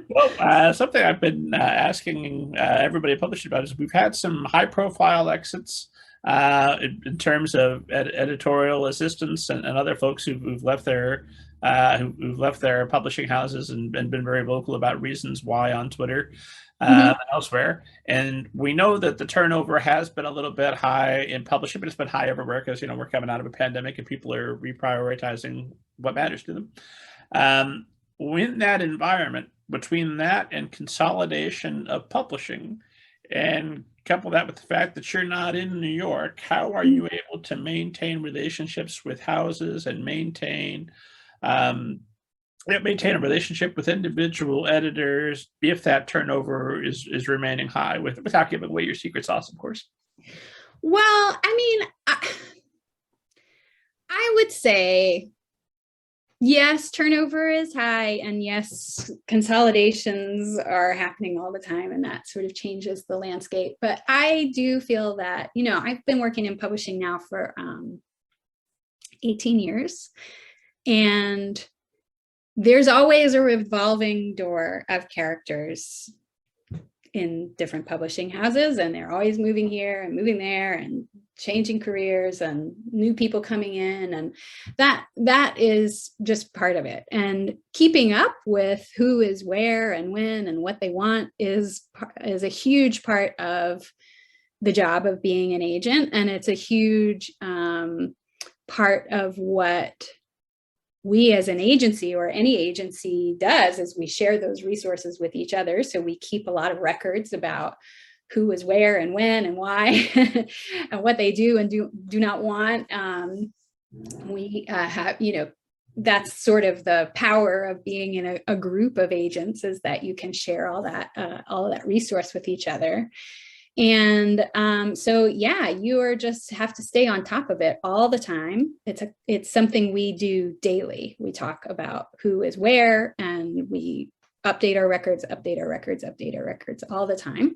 Well, something I've been asking everybody published about is we've had some high-profile exits in terms of editorial assistants and other folks who've left who've left their publishing houses and been very vocal about reasons why on Twitter and Mhm. elsewhere. And we know that the turnover has been a little bit high in publishing, but it's been high everywhere because we're coming out of a pandemic and people are reprioritizing what matters to them. Um, in that environment, between that and consolidation of publishing, and couple that with the fact that you're not in New York, how are you able to maintain relationships with houses and um, maintain a relationship with individual editors if that turnover is remaining high without giving away your secret sauce, of course? Well, I mean, I would say yes, turnover is high, and yes, consolidations are happening all the time, and that sort of changes the landscape. But I do feel that, I've been working in publishing now for 18 years, and there's always a revolving door of characters in different publishing houses, and they're always moving here and moving there and changing careers and new people coming in, and that is just part of it. And keeping up with who is where and when and what they want is a huge part of the job of being an agent, and it's a huge part of what we as an agency or any agency does, is we share those resources with each other. So we keep a lot of records about who is where and when and why and what they do and do not want. We have, that's sort of the power of being in a group of agents, is that you can share all of that resource with each other. And so, yeah, you are just have to stay on top of it all the time. It's something we do daily. We talk about who is where, and we update our records all the time.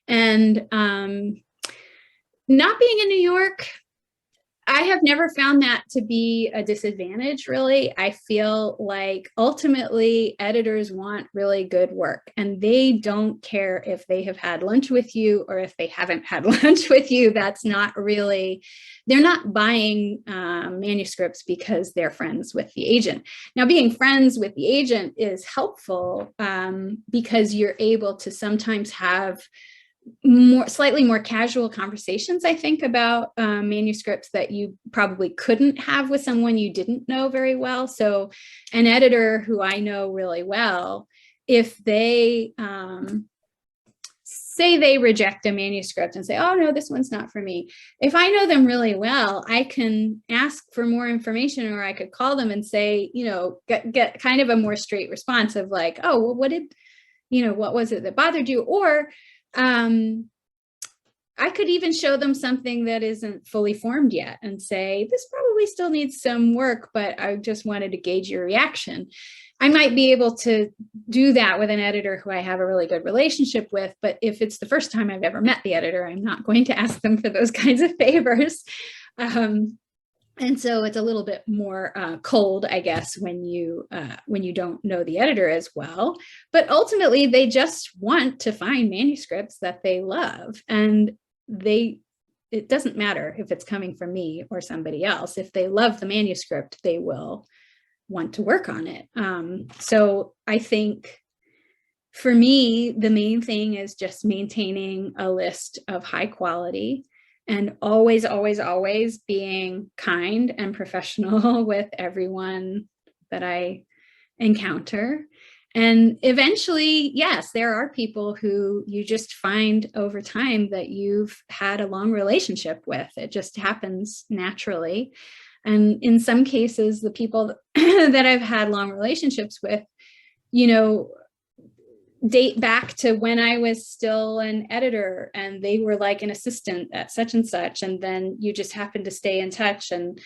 And not being in New York, I have never found that to be a disadvantage, really. I feel like ultimately editors want really good work, and they don't care if they have had lunch with you or if they haven't had lunch with you. That's not really, they're not buying manuscripts because they're friends with the agent. Now, being friends with the agent is helpful because you're able to sometimes have slightly more casual conversations, I think, about manuscripts that you probably couldn't have with someone you didn't know very well. So an editor who I know really well, if they say they reject a manuscript and say, oh no, this one's not for me, if I know them really well, I can ask for more information, or I could call them and say, get kind of a more straight response of like, oh, well, what was it that bothered you? Or I could even show them something that isn't fully formed yet and say, this probably still needs some work, but I just wanted to gauge your reaction. I might be able to do that with an editor who I have a really good relationship with, but if it's the first time I've ever met the editor, I'm not going to ask them for those kinds of favors. And so it's a little bit more cold, I guess, when you don't know the editor as well. But ultimately, they just want to find manuscripts that they love, and it doesn't matter if it's coming from me or somebody else. If they love the manuscript, they will want to work on it. So I think for me, the main thing is just maintaining a list of high quality, and always, always, always being kind and professional with everyone that I encounter. And eventually, yes, there are people who you just find over time that you've had a long relationship with. It just happens naturally. And in some cases, the people that I've had long relationships with, date back to when I was still an editor, and they were like an assistant at such and such, and then you just happen to stay in touch, and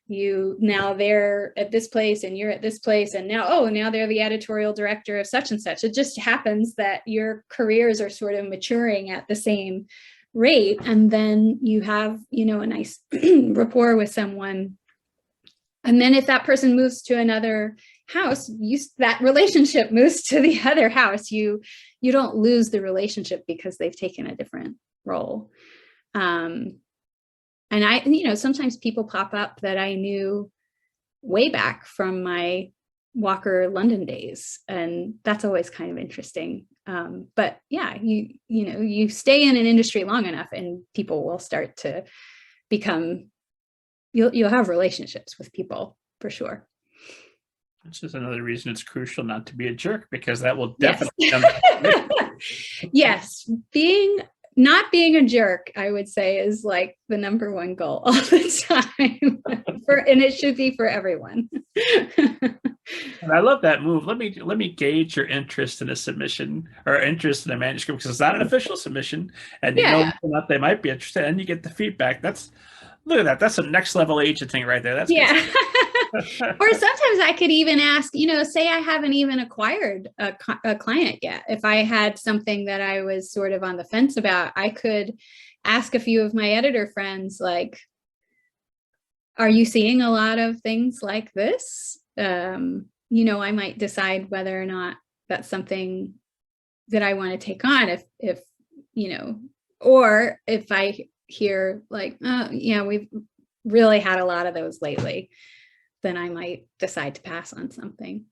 now they're at this place and you're at this place, and now they're the editorial director of such and such. It just happens that your careers are sort of maturing at the same rate, and then you have a nice rapport with someone. And then if that person moves to another house, that relationship moves to the other house. You don't lose the relationship because they've taken a different role. And sometimes people pop up that I knew way back from my Walker London days, and that's always kind of interesting. But yeah, you stay in an industry long enough and people will start to become, you'll have relationships with people for sure. This is another reason it's crucial not to be a jerk, because that will definitely Yes, not being a jerk, I would say, is like the number one goal all the time. And it should be for everyone. And I love that move. Let me gauge your interest in a submission or interest in a manuscript, because it's not an official submission, and you know whether or not they might be interested, and you get the feedback. Look at that. That's a next level agent thing right there. That's yeah. Or sometimes I could even ask, say I haven't even acquired a client yet. If I had something that I was sort of on the fence about, I could ask a few of my editor friends, like, are you seeing a lot of things like this? I might decide whether or not that's something that I want to take on, if or if I hear like, yeah, we've really had a lot of those lately, then I might decide to pass on something.